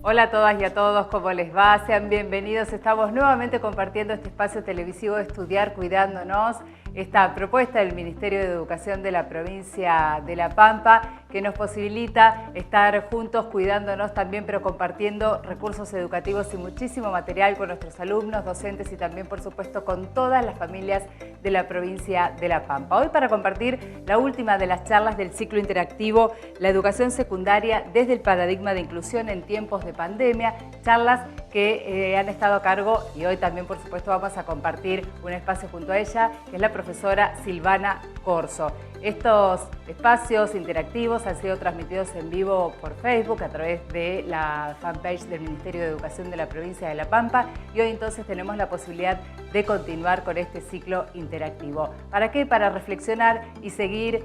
Hola a todas y a todos, ¿cómo les va? Sean bienvenidos. Estamos nuevamente compartiendo este espacio televisivo de Estudiar Cuidándonos, esta propuesta del Ministerio de Educación de la provincia de La Pampa que nos posibilita estar juntos cuidándonos también, pero compartiendo recursos educativos y muchísimo material con nuestros alumnos, docentes y también, por supuesto, con todas las familias de la provincia de La Pampa. Hoy para compartir la última de las charlas del ciclo interactivo, la educación secundaria desde el paradigma de inclusión en tiempos de pandemia, charlas que han estado a cargo y hoy también, por supuesto, vamos a compartir un espacio junto a ella, que es la profesora Silvana Corso. Estos espacios interactivos han sido transmitidos en vivo por Facebook a través de la fanpage del Ministerio de Educación de la provincia de La Pampa y hoy entonces tenemos la posibilidad de continuar con este ciclo interactivo. ¿Para qué? Para reflexionar y seguir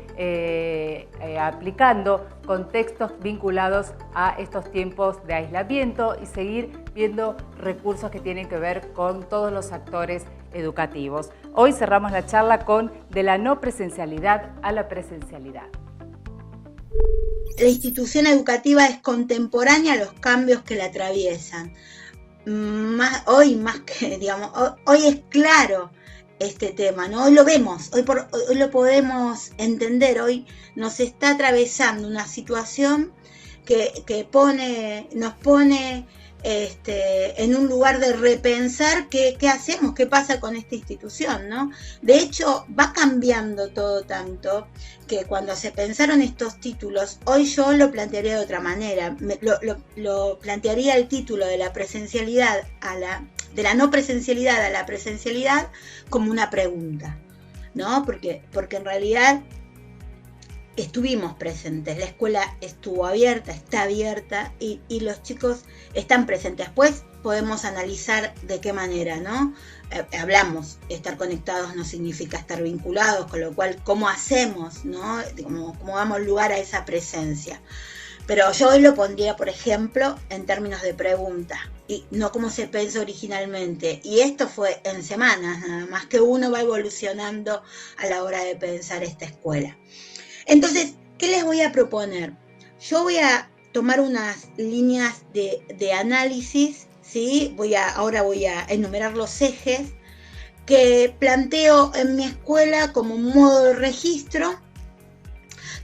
aplicando contextos vinculados a estos tiempos de aislamiento y seguir viendo recursos que tienen que ver con todos los actores educativos. Hoy cerramos la charla con de la no presencialidad a la presencialidad. La institución educativa es contemporánea a los cambios que la atraviesan. Hoy es claro este tema, ¿no? Hoy lo vemos, hoy lo podemos entender, hoy nos está atravesando una situación que nos pone en un lugar de repensar qué hacemos, qué pasa con esta institución, ¿no? De hecho, va cambiando todo tanto que cuando se pensaron estos títulos, hoy yo lo plantearía de otra manera. Lo plantearía el título de la presencialidad de la no presencialidad a la presencialidad como una pregunta, ¿no? Porque en realidad estuvimos presentes, la escuela estuvo abierta, está abierta y los chicos están presentes. Después podemos analizar de qué manera, ¿no? Hablamos, estar conectados no significa estar vinculados, con lo cual, ¿cómo hacemos, no? ¿Cómo damos lugar a esa presencia? Pero yo hoy lo pondría, por ejemplo, en términos de pregunta y no como se pensó originalmente. Y esto fue en semanas, nada más que uno va evolucionando a la hora de pensar esta escuela. Entonces, ¿qué les voy a proponer? Yo voy a tomar unas líneas de análisis, ¿sí? Ahora voy a enumerar los ejes que planteo en mi escuela como un modo de registro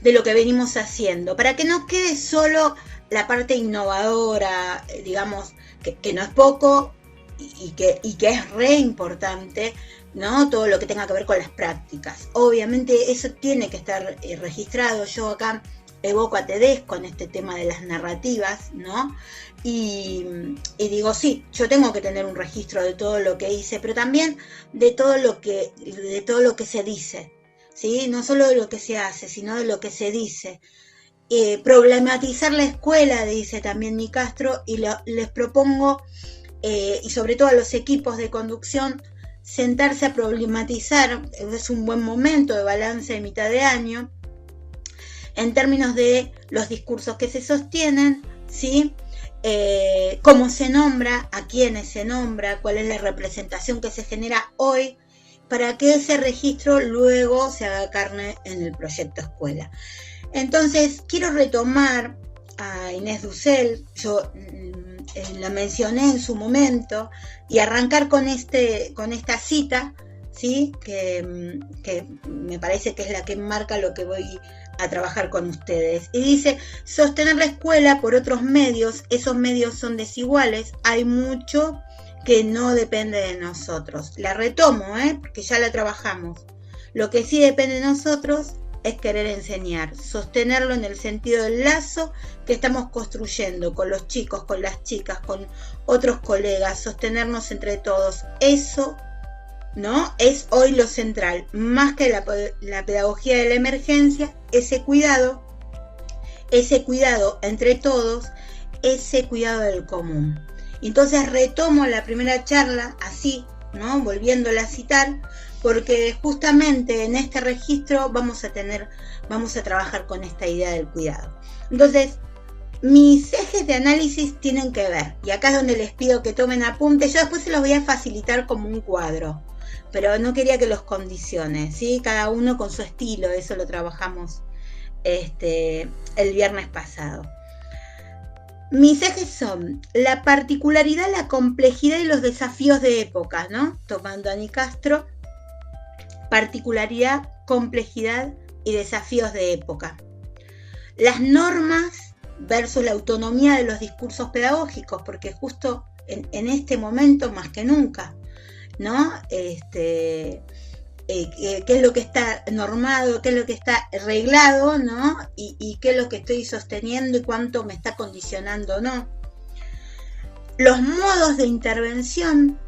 de lo que venimos haciendo, para que no quede solo la parte innovadora, digamos, que no es poco y que es re importante, ¿no? Todo lo que tenga que ver con las prácticas. Obviamente eso tiene que estar registrado. Yo acá evoco a Tedesco con este tema de las narrativas, ¿no? Y digo, sí, yo tengo que tener un registro de todo lo que hice, pero también de todo lo que se dice, ¿sí? No solo de lo que se hace, sino de lo que se dice. Problematizar la escuela, dice también Nicastro, y les propongo, y sobre todo a los equipos de conducción, sentarse a problematizar. Es un buen momento de balance de mitad de año en términos de los discursos que se sostienen, ¿sí? Cómo se nombra, a quiénes se nombra, cuál es la representación que se genera hoy, para que ese registro luego se haga carne en el proyecto escuela. Entonces, quiero retomar a Inés Dussel, yo la mencioné en su momento, y arrancar con esta cita, ¿sí? que me parece que es la que marca lo que voy a trabajar con ustedes. Y dice, sostener la escuela por otros medios, esos medios son desiguales, hay mucho que no depende de nosotros. La retomo, porque ya la trabajamos. Lo que sí depende de nosotros es querer enseñar, sostenerlo en el sentido del lazo que estamos construyendo con los chicos, con las chicas, con otros colegas, sostenernos entre todos. Eso, ¿no? Es hoy lo central, más que la pedagogía de la emergencia, ese cuidado entre todos, ese cuidado del común. Entonces retomo la primera charla así, ¿no? Volviéndola a citar, porque justamente en este registro vamos a trabajar con esta idea del cuidado. Entonces, mis ejes de análisis tienen que ver, y acá es donde les pido que tomen apuntes. Yo después se los voy a facilitar como un cuadro, pero no quería que los condicione, ¿sí? Cada uno con su estilo, eso lo trabajamos el viernes pasado. Mis ejes son la particularidad, la complejidad y los desafíos de época, ¿no? Tomando a Nicastro, particularidad, complejidad y desafíos de época. Las normas versus la autonomía de los discursos pedagógicos, porque justo en este momento más que nunca, ¿no? ¿Qué es lo que está normado, qué es lo que está reglado, ¿no? Y qué es lo que estoy sosteniendo y cuánto me está condicionando, ¿no? Los modos de intervención,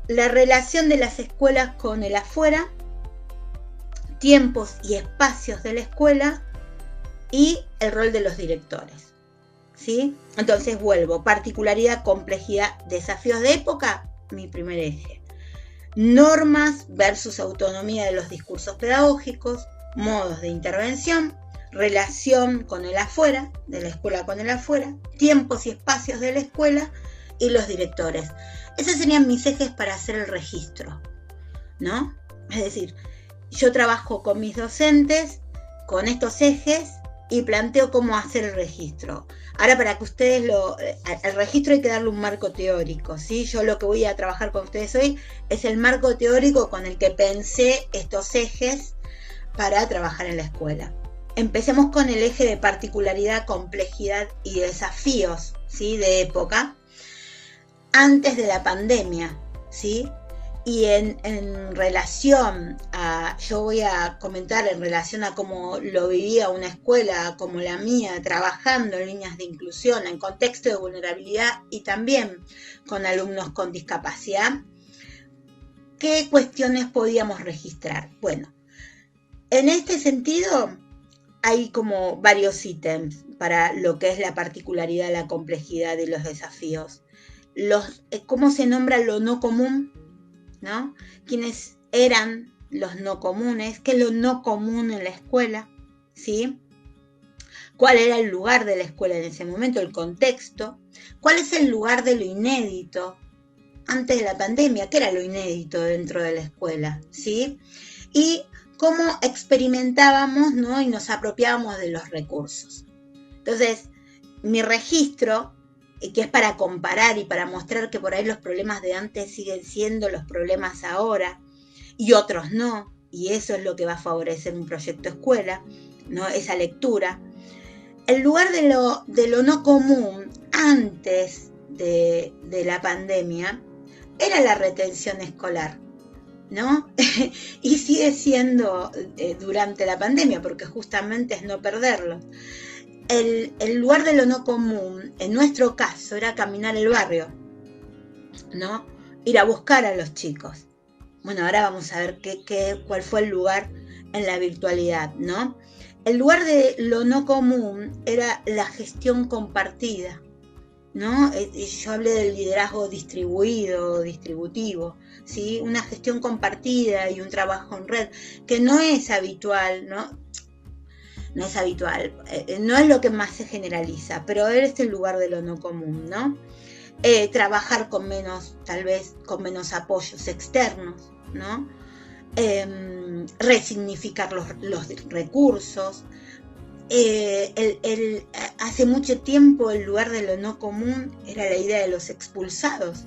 la relación de las escuelas con el afuera, tiempos y espacios de la escuela y el rol de los directores, ¿sí? Entonces vuelvo, particularidad, complejidad, desafíos de época, mi primer eje. Normas versus autonomía de los discursos pedagógicos, modos de intervención, relación con el afuera, de la escuela con el afuera, tiempos y espacios de la escuela y los directores. Esos serían mis ejes para hacer el registro, ¿no? Es decir, yo trabajo con mis docentes con estos ejes y planteo cómo hacer el registro. Ahora, para que ustedes al registro hay que darle un marco teórico, ¿sí? Yo lo que voy a trabajar con ustedes hoy es el marco teórico con el que pensé estos ejes para trabajar en la escuela. Empecemos con el eje de particularidad, complejidad y desafíos, ¿sí? De época, antes de la pandemia, ¿sí? Y en relación a, yo voy a comentar en relación a cómo lo vivía una escuela como la mía, trabajando en líneas de inclusión, en contexto de vulnerabilidad y también con alumnos con discapacidad, ¿qué cuestiones podíamos registrar? Bueno, en este sentido hay como varios ítems para lo que es la particularidad, la complejidad y los desafíos. ¿Cómo se nombra lo no común? ¿No? ¿Quiénes eran los no comunes? ¿Qué es lo no común en la escuela? ¿Sí? ¿Cuál era el lugar de la escuela en ese momento? El contexto. ¿Cuál es el lugar de lo inédito? Antes de la pandemia, ¿qué era lo inédito dentro de la escuela? ¿Sí? Y cómo experimentábamos, ¿no? Y nos apropiábamos de los recursos. Entonces, mi registro, que es para comparar y para mostrar que por ahí los problemas de antes siguen siendo los problemas ahora y otros no, y eso es lo que va a favorecer un proyecto escuela, ¿no? Esa lectura. El lugar de lo no común antes de la pandemia era la retención escolar, ¿no? Y sigue siendo durante la pandemia, porque justamente es no perderlo. El lugar de lo no común, en nuestro caso, era caminar el barrio, ¿no? Ir a buscar a los chicos. Bueno, ahora vamos a ver cuál fue el lugar en la virtualidad, ¿no? El lugar de lo no común era la gestión compartida, ¿no? Yo hablé del liderazgo distribuido, distributivo, ¿sí? Una gestión compartida y un trabajo en red, que no es habitual, ¿no? No es habitual, no es lo que más se generaliza, pero es el lugar de lo no común, ¿no? Trabajar con menos, tal vez con menos apoyos externos, ¿no? Resignificar los recursos. Hace mucho tiempo el lugar de lo no común era la idea de los expulsados,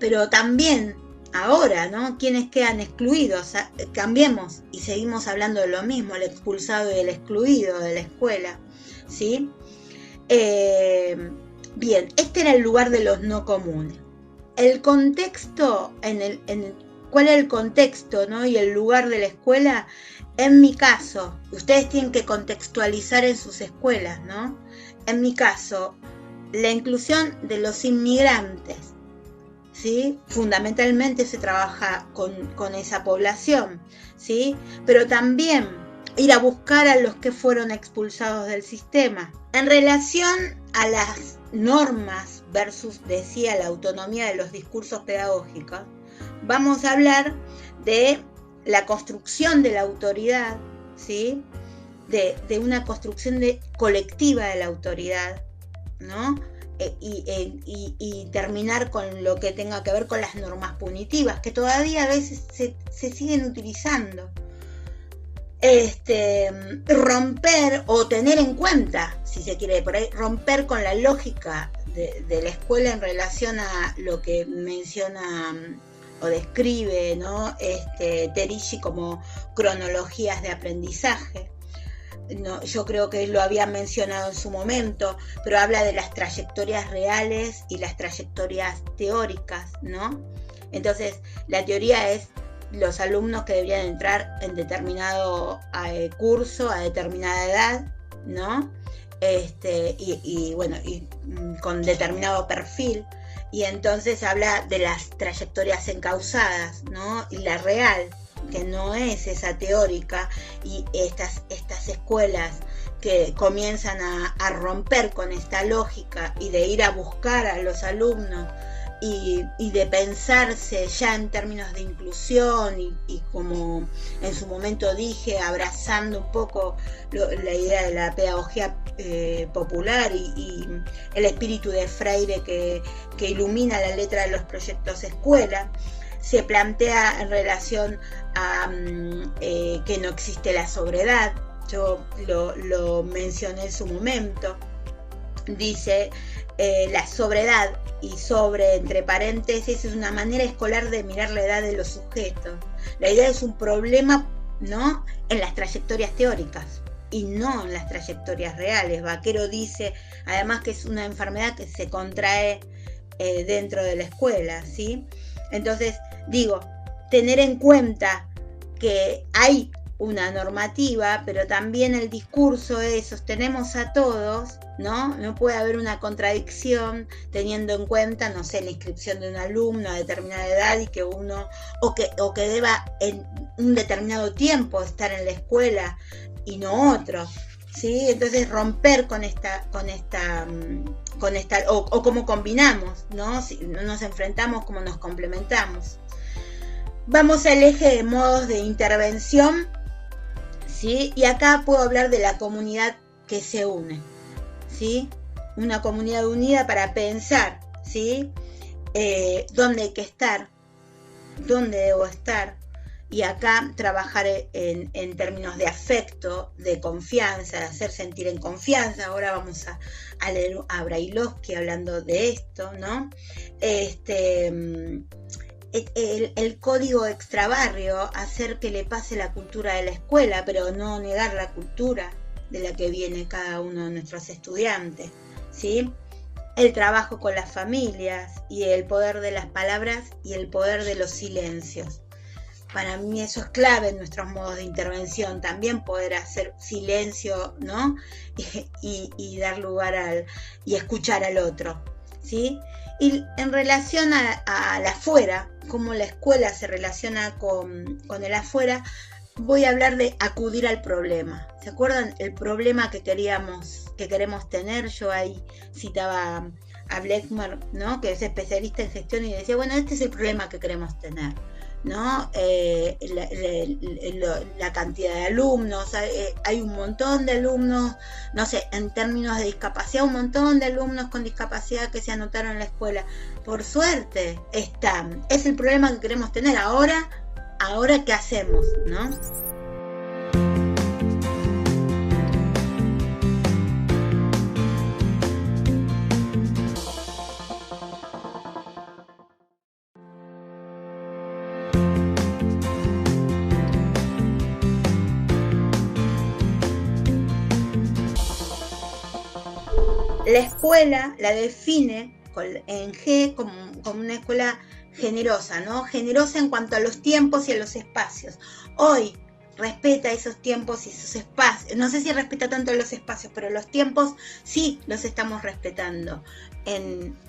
pero también ahora, ¿no? ¿Quiénes quedan excluidos? Cambiemos y seguimos hablando de lo mismo, el expulsado y el excluido de la escuela, ¿sí? Bien, este era el lugar de los no comunes. El contexto, ¿cuál era el contexto, ¿no? Y el lugar de la escuela? En mi caso, ustedes tienen que contextualizar en sus escuelas, ¿no? En mi caso, la inclusión de los inmigrantes, ¿sí? Fundamentalmente se trabaja con esa población, ¿sí? Pero también ir a buscar a los que fueron expulsados del sistema. En relación a las normas versus, decía, la autonomía de los discursos pedagógicos, vamos a hablar de la construcción de la autoridad, ¿sí? De una construcción colectiva de la autoridad, ¿no? Y terminar con lo que tenga que ver con las normas punitivas, que todavía a veces se siguen utilizando. romper o tener en cuenta, si se quiere por ahí, romper con la lógica de la escuela en relación a lo que menciona o describe, ¿no? Terici como cronologías de aprendizaje. No, yo creo que lo había mencionado en su momento, pero habla de las trayectorias reales y las trayectorias teóricas, ¿no? Entonces, la teoría es los alumnos que deberían entrar en determinado curso a determinada edad, ¿no? Y con determinado perfil, y entonces habla de las trayectorias encausadas, ¿no? Y la real, que no es esa teórica, y estas escuelas que comienzan a romper con esta lógica y de ir a buscar a los alumnos y de pensarse ya en términos de inclusión y como en su momento dije, abrazando un poco la idea de la pedagogía popular y el espíritu de Freire que ilumina la letra de los proyectos escuela, se plantea en relación a que no existe la sobredad. Yo lo mencioné en su momento. Dice la sobredad, y sobre entre paréntesis, es una manera escolar de mirar la edad de los sujetos. La idea es un problema, ¿no?, en las trayectorias teóricas y no en las trayectorias reales. Vaquero dice además que es una enfermedad que se contrae dentro de la escuela, ¿sí? Entonces, digo, tener en cuenta que hay una normativa, pero también el discurso es sostenemos a todos, ¿no? No puede haber una contradicción teniendo en cuenta, no sé, la inscripción de un alumno a determinada edad y que uno, o que deba en un determinado tiempo estar en la escuela y no otro, ¿sí? Entonces romper con esta o cómo combinamos, ¿no? Si no nos enfrentamos, cómo nos complementamos. Vamos al eje de modos de intervención, ¿sí? Y acá puedo hablar de la comunidad que se une, ¿sí? Una comunidad unida para pensar, ¿sí? Dónde hay que estar, dónde debo estar, y acá trabajar en términos de afecto, de confianza, de hacer sentir en confianza. Ahora vamos a leer a Brailovsky hablando de esto, ¿no? El código extrabarrio, hacer que le pase la cultura de la escuela, pero no negar la cultura de la que viene cada uno de nuestros estudiantes, ¿sí? El trabajo con las familias y el poder de las palabras y el poder de los silencios. Para mí eso es clave en nuestros modos de intervención, también poder hacer silencio, ¿no? Y dar lugar y escuchar al otro, ¿sí? Y en relación al afuera, cómo la escuela se relaciona con el afuera, voy a hablar de acudir al problema. ¿Se acuerdan el problema que queremos tener? Yo ahí citaba a Bleckmer, ¿no?, que es especialista en gestión, y decía, bueno, este es el problema que queremos tener, ¿no? La cantidad de alumnos, hay un montón de alumnos, no sé, en términos de discapacidad, un montón de alumnos con discapacidad que se anotaron en la escuela. Por suerte están, es el problema que queremos tener. Ahora ¿qué hacemos, no? La escuela la define en G como una escuela generosa, ¿no? Generosa en cuanto a los tiempos y a los espacios. Hoy respeta esos tiempos y esos espacios. No sé si respeta tanto los espacios, pero los tiempos sí los estamos respetando.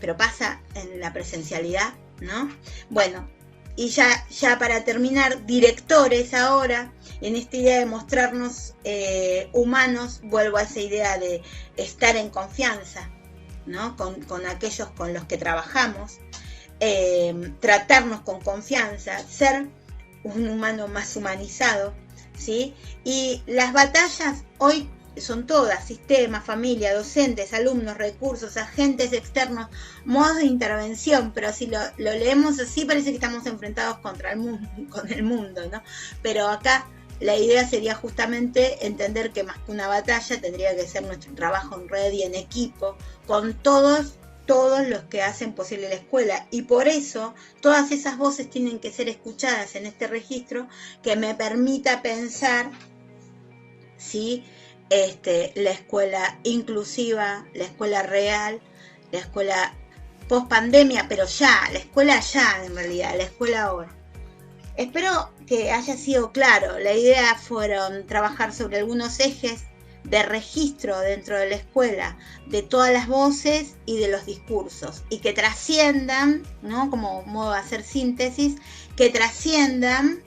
Pero pasa en la presencialidad, ¿no? Bueno, y ya para terminar, directores ahora, en esta idea de mostrarnos humanos, vuelvo a esa idea de estar en confianza, ¿no? Con aquellos con los que trabajamos, tratarnos con confianza, ser un humano más humanizado, ¿sí? Y las batallas hoy son todas: sistema, familia, docentes, alumnos, recursos, agentes externos, modos de intervención. Pero si lo leemos así parece que estamos enfrentados con el mundo, ¿no? Pero acá la idea sería justamente entender que más que una batalla tendría que ser nuestro trabajo en red y en equipo con todos los que hacen posible la escuela, y por eso todas esas voces tienen que ser escuchadas en este registro que me permita pensar si la escuela inclusiva, la escuela real, la escuela post pandemia, pero ya, la escuela ya en realidad, la escuela ahora. Espero que haya sido claro. La idea fueron trabajar sobre algunos ejes de registro dentro de la escuela, de todas las voces y de los discursos, y que trasciendan, ¿no? Como modo de hacer síntesis, que trasciendan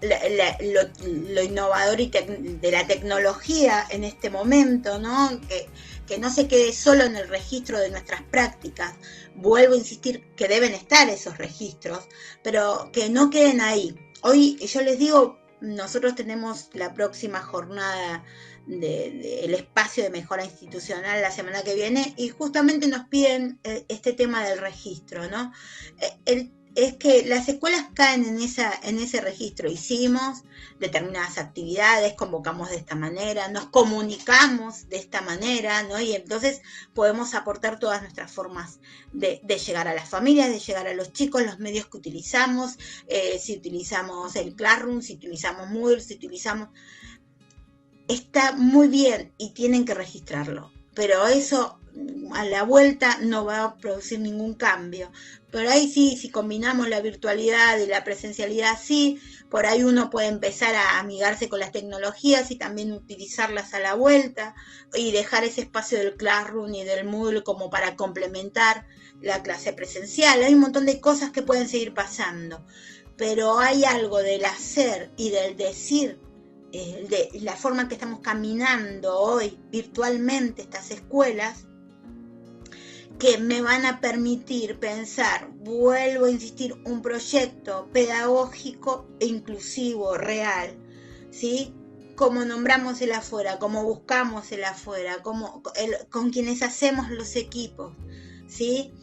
lo innovador de la tecnología en este momento, ¿no? Que no se quede solo en el registro de nuestras prácticas. Vuelvo a insistir que deben estar esos registros, pero que no queden ahí. Hoy yo les digo, nosotros tenemos la próxima jornada del espacio de mejora institucional la semana que viene, y justamente nos piden este tema del registro, ¿no? Es que las escuelas caen en ese registro. Hicimos determinadas actividades, convocamos de esta manera, nos comunicamos de esta manera, ¿no? Y entonces podemos aportar todas nuestras formas de llegar a las familias, de llegar a los chicos, los medios que utilizamos, si utilizamos el Classroom, si utilizamos Moodle, si utilizamos... Está muy bien y tienen que registrarlo, pero eso a la vuelta no va a producir ningún cambio. Pero ahí sí, si combinamos la virtualidad y la presencialidad, sí, por ahí uno puede empezar a amigarse con las tecnologías y también utilizarlas a la vuelta, y dejar ese espacio del Classroom y del Moodle como para complementar la clase presencial. Hay un montón de cosas que pueden seguir pasando, pero hay algo del hacer y del decir, de la forma en que estamos caminando hoy virtualmente estas escuelas, que me van a permitir pensar, vuelvo a insistir, un proyecto pedagógico e inclusivo, real, ¿sí? Cómo nombramos el afuera, cómo buscamos el afuera, con quienes hacemos los equipos, ¿sí?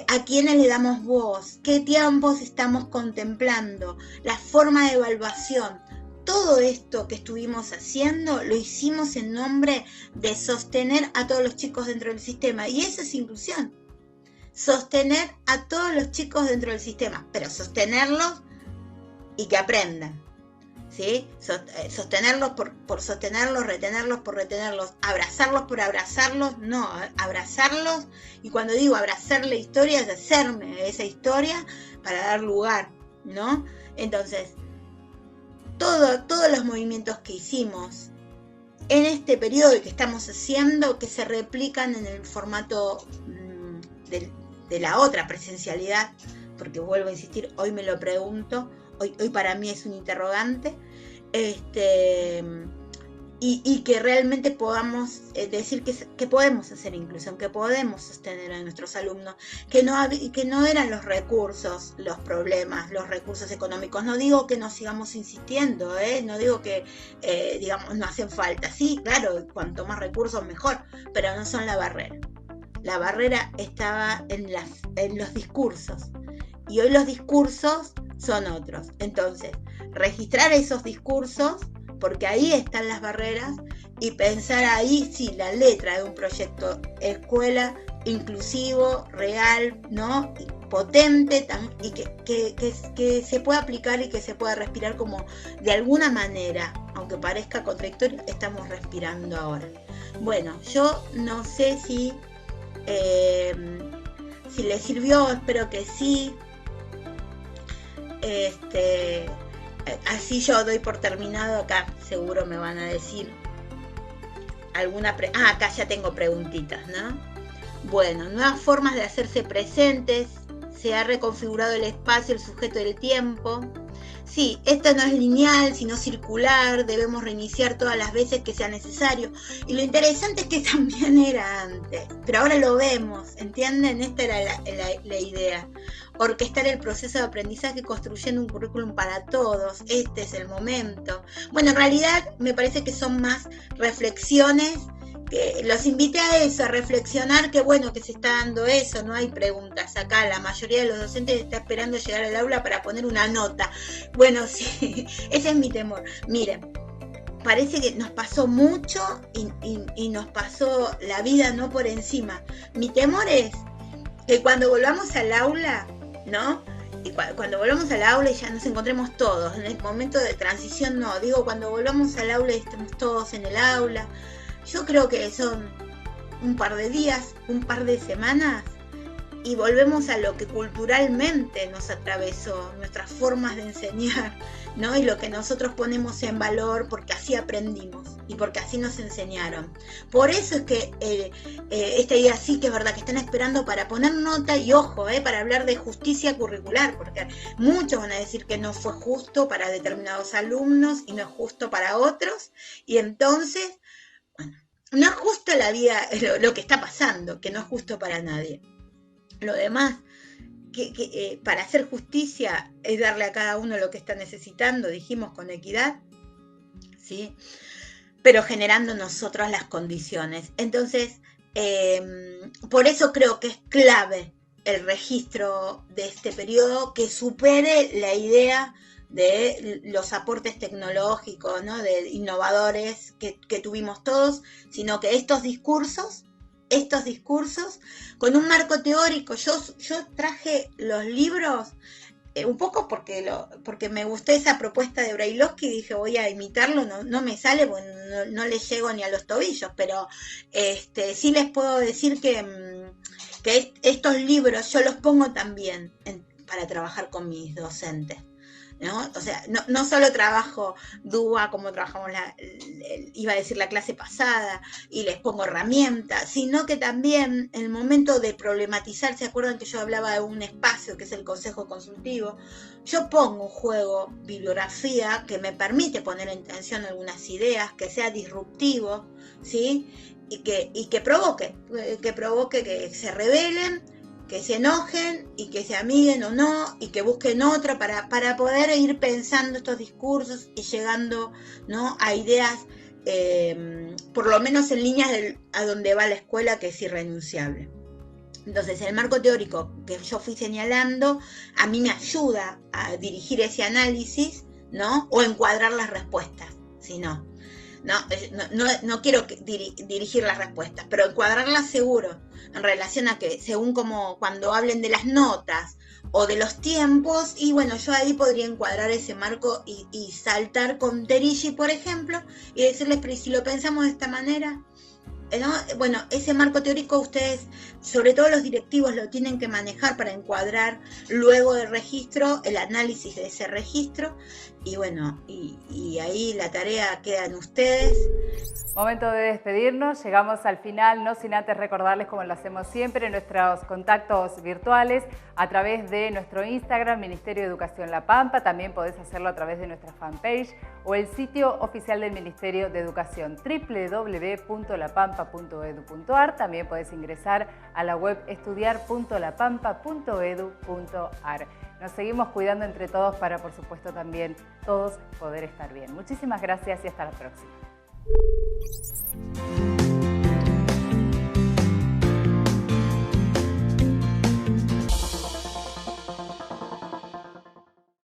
A quiénes le damos voz, qué tiempos estamos contemplando, la forma de evaluación. Todo esto que estuvimos haciendo lo hicimos en nombre de sostener a todos los chicos dentro del sistema, y eso es inclusión. Sostener a todos los chicos dentro del sistema, pero sostenerlos y que aprendan, ¿sí? Sostenerlos por sostenerlos, retenerlos por retenerlos, abrazarlos por abrazarlos, no, abrazarlos, y cuando digo abrazar la historia es hacerme esa historia para dar lugar, ¿no? Entonces, todos los movimientos que hicimos en este periodo y que estamos haciendo, que se replican en el formato de la otra presencialidad, porque vuelvo a insistir, hoy me lo pregunto, hoy para mí es un interrogante, y que realmente podamos decir que podemos hacer inclusión, que podemos sostener a nuestros alumnos, que no eran los recursos los problemas, los recursos económicos. No digo que nos sigamos insistiendo, no digo que digamos no hacen falta. Sí, claro, cuanto más recursos mejor, pero no son la barrera. La barrera estaba en los discursos, y hoy los discursos son otros. Entonces, registrar esos discursos, porque ahí están las barreras, y pensar ahí, sí, la letra de un proyecto escuela inclusivo, real, ¿no? Y potente, y que se pueda aplicar y que se pueda respirar, como de alguna manera, aunque parezca contradictorio, estamos respirando ahora. Bueno, yo no sé si les sirvió, espero que sí. Así yo doy por terminado. Acá seguro me van a decir alguna acá ya tengo preguntitas, ¿no? Bueno, nuevas formas de hacerse presentes, se ha reconfigurado el espacio, el sujeto del tiempo. Sí, esto no es lineal, sino circular, debemos reiniciar todas las veces que sea necesario. Y lo interesante es que también era antes, pero ahora lo vemos, ¿entienden? Esta era la idea. Orquestar el proceso de aprendizaje construyendo un currículum para todos. Este es el momento. Bueno, en realidad me parece que son más reflexiones que los invité a eso, a reflexionar, que bueno que se está dando eso, no hay preguntas acá, la mayoría de los docentes está esperando llegar al aula para poner una nota. Bueno, sí, ese es mi temor. Miren, parece que nos pasó mucho y nos pasó la vida no por encima. Mi temor es que cuando volvamos al aula, ¿no? Y cuando volvamos al aula y ya nos encontremos todos, en el momento de transición no, digo cuando volvamos al aula y estemos todos en el aula, yo creo que son un par de días, un par de semanas, y volvemos a lo que culturalmente nos atravesó, nuestras formas de enseñar, ¿no? Y lo que nosotros ponemos en valor porque así aprendimos y porque así nos enseñaron. Por eso es que esta idea sí que es verdad que están esperando para poner nota y ojo, para hablar de justicia curricular, porque muchos van a decir que no fue justo para determinados alumnos y no es justo para otros, y entonces, bueno, no es justo la vida, lo que está pasando, que no es justo para nadie. Lo demás, que para hacer justicia es darle a cada uno lo que está necesitando, dijimos, con equidad, ¿sí? Pero generando nosotros las condiciones. Entonces, por eso creo que es clave el registro de este periodo, que supere la idea de los aportes tecnológicos, ¿no? De innovadores que tuvimos todos, sino que estos discursos con un marco teórico. Yo traje los libros un poco porque me gustó esa propuesta de Brailovsky y dije voy a imitarlo, no me sale, porque no le llego ni a los tobillos, pero sí les puedo decir que estos libros yo los pongo también para trabajar con mis docentes, ¿no? O sea, no solo trabajo DUA como trabajamos iba a decir la clase pasada, y les pongo herramientas, sino que también en el momento de problematizar, ¿se acuerdan que yo hablaba de un espacio que es el consejo consultivo? Yo pongo en juego bibliografía que me permite poner en tensión algunas ideas, que sea disruptivo, ¿sí? Y que provoque que se rebelen, que se enojen y que se amiguen o no, y que busquen otra para poder ir pensando estos discursos y llegando, ¿no? A ideas, por lo menos en líneas a donde va la escuela, que es irrenunciable. Entonces, el marco teórico que yo fui señalando a mí me ayuda a dirigir ese análisis, ¿no? O encuadrar las respuestas, si no. No quiero dirigir las respuestas, pero encuadrarlas seguro, en relación a que según como cuando hablen de las notas o de los tiempos, y bueno, yo ahí podría encuadrar ese marco y saltar con Terigi, por ejemplo, y decirles, pero si lo pensamos de esta manera, ¿no? Bueno, ese marco teórico ustedes, sobre todo los directivos, lo tienen que manejar para encuadrar luego del registro, el análisis de ese registro, y bueno, y ahí la tarea queda en ustedes. Momento de despedirnos, llegamos al final, no sin antes recordarles, como lo hacemos siempre, nuestros contactos virtuales a través de nuestro Instagram, Ministerio de Educación La Pampa. También podés hacerlo a través de nuestra fanpage o el sitio oficial del Ministerio de Educación, www.lapampa.edu.ar. También podés ingresar a la web estudiar.lapampa.edu.ar. Nos seguimos cuidando entre todos para, por supuesto, también todos poder estar bien. Muchísimas gracias y hasta la próxima.